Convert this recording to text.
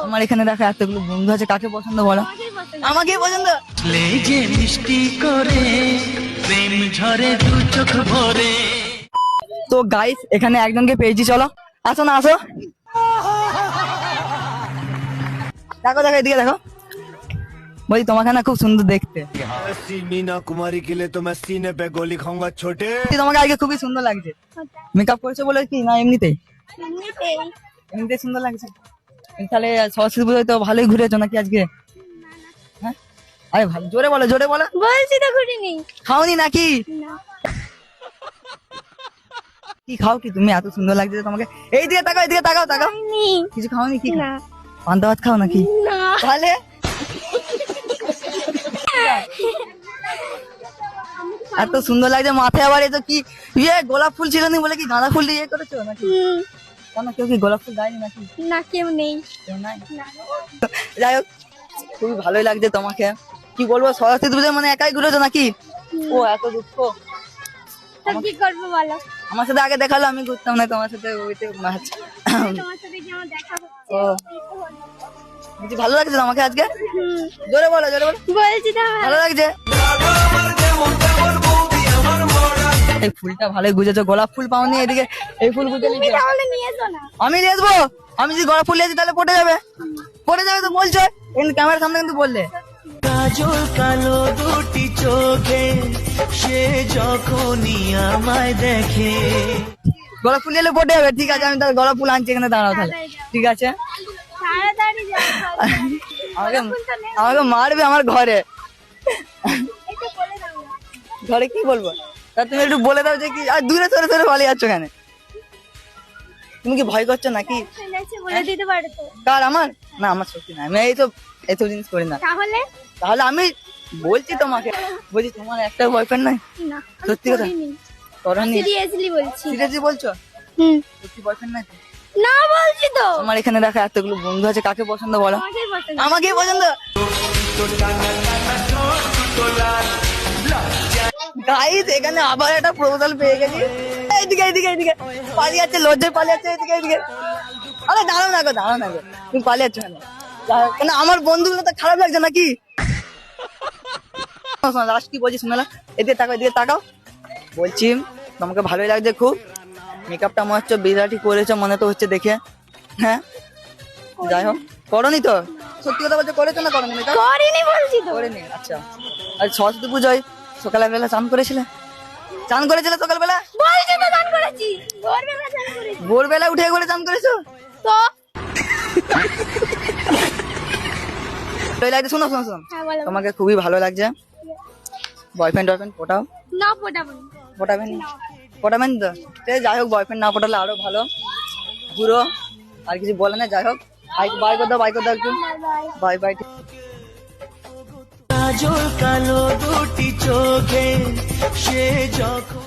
আমার এখানে দেখা এতগুলো বন্ধু আছে, কাকে পছন্দ বলো? আমাকেই পছন্দ। লেজে মিষ্টি করে প্রেম ঝরে দু চোখ ভরে। তো গাইস এখানে একজনকে পেয়েছি, চলো আসো না আসো। দেখো দেখো এদিকে দেখো, বলছি তোমাকে না খুব সুন্দর দেখতে। मीना कुमारी के लिए तो मैं सीने पे गोली खाऊंगा छोटे। তোমাকে আগে খুবই সুন্দর লাগছে। মেকআপ করেছো বলে কি না এমনিতেই? এমনিতেই সুন্দর লাগছে। তাহলে সরস্বতী পুজোয় তো ভালোই ঘুরেছো নাকি আজকে? হ্যাঁ আরে ভালো, জোরে বলো জোরে বলো। বলছি তো ঘুরিনি। খাওনি নাকি? না। কি খাও কি তুমি? এত সুন্দর লাগছে তোমাকে। এই দিকে তাকাও, এদিকে তাকাও তাকাও। খাইনি। কিছু খাওনি কি? না। পান্তা ভাত খাও নাকি? না। তাহলে এত সুন্দর লাগছে, মাথায় আবার এটা কি ইয়ে গোলাপ ফুল ছিল না বলে কি গাঁদা ফুল দিয়ে ইয়ে করেছো নাকি? কেন কেউ কি গোলাপ ফুল দেয়নি নাকি? না কেউ নেই। কেউ নাই? না। যাই হোক খুবই ভালোই লাগছে তোমাকে। কি বলবো, সরস্বতী পুজো মানে একাই ঘুরেছো নাকি? ও এত দুঃখ। তো কি করবো বলো? আমার সাথে আগে দেখালো, আমি ঘুরতাম না তোমার সাথে ওইতে ম্যাচ। তোমার সাথে যে আমার দেখা হচ্ছে। ও বুঝি ভালো লাগছে তোমাকে আজকে? জোরে বলো জোরে বলো। বলছি তো ভালো লাগছে। এই ফুলটা ভালোই গুজেছো, গোলাপ ফুল পাওনি, এদিকে এই ফুল গুজে তুমি নিয়েছো। তাহলে নিয়ে এসো না। আমি নিয়ে আসবো? আমি যদি গোলাপ ফুল নিয়েছি তাহলে পটে যাবে। পটে যাবে তো বলছো, কিন্তু ক্যামেরার সামনে কিন্তু বললে। কাজল কালো দুটি চোখে সে যখনই আমায় দেখে। গোলাপ ফুল নিলে পটে যাবে, ঠিক আছে আমি তাহলে গোলাপ ফুল আনছি, এখানে দাঁড়াও তাহলে। ঠিক আছে তাড়াতাড়ি যাও। আমাকে আমাকে মারবে আমার ঘরে। একটু বলে দাও না। ঘরে কি বলবো? তা তুমি একটু বলে দাও যে কি, আর দূরে সরে সরে পালিয়ে যাচ্ছ কেন? তুমি কি ভয় করছো নাকি? শুনেছি বলে দিতে পারো তো। কার? আমার না, আমার সত্যি না, আমি এইসব জিনিস করি না। তাহলে তাহলে আমি বলছি তোমাকে, বলছি তোমার একটা বয়ফ্রেন্ড নাই? না। সত্যি কথা? করনি? সিরিয়াসলি বলছি। সিরিয়াসলি বলছো? হুম। সত্যি বয়ফ্রেন্ড নাই তো? না বলছি তো। আমার এখানে দেখা এতগুলো বন্ধু আছে, কাকে পছন্দ বলো? আমাকেই পছন্দ। আমাকেই পছন্দ। গাইস এখানে আবার একটা প্রপোজাল পেয়ে গেছি। এইদিকে এইদিকে এইদিকে পালিয়ে যাচ্ছে, লজ্জায় পালিয়ে যাচ্ছে, এইদিকে এইদিকে। আরে দাঁড়াও না গো, দাঁড়াও না গো, তুমি পালিয়ে যাচ্ছ কেন? কেন আমার বন্ধুগুলো তো খারাপ লাগছে নাকি? লাস্ট কি বলছি শুনে না, এদিকে তাকাও এদিকে তাকাও। বলছি তোমাকে ভালোই লাগছে খুব। মেকআপটা মনে হচ্ছে বিরাটই করেছো মনে তো হচ্ছে দেখে। হ্যাঁ যাই হোক, করনি তো? সত্যি কথা বলছো, করেছো না করনি মেকআপ? করিনি বলছি তো। করিনি? আচ্ছা। আর সরস্বতী পুজোয় সকালবেলা চান করেছিলে? চান করেছিলে সকালবেলা? বলছি তো চান করেছি। ভোরবেলা চান করেছি। ভোরবেলা উঠে করে চান করেছো তো ভালোই লাগছে। শোনো শোনো শোনো, হ্যাঁ বলো। তোমাকে খুবই ভালো লাগছে। বয়ফ্রেন্ড টয়ফ্রেন্ড পটাও? না ফোটাবো না। পটাবেন? পটাবেন তো? যাই হোক বয়ফ্রেন্ড না পটালে আরো ভালো। ঘুরো, আর কিছু বলে না। যাই হোক বাই করে দাও, বাই করে দাও একটু। Bye bye. কাজল কালো দুটি চোখে সে যখন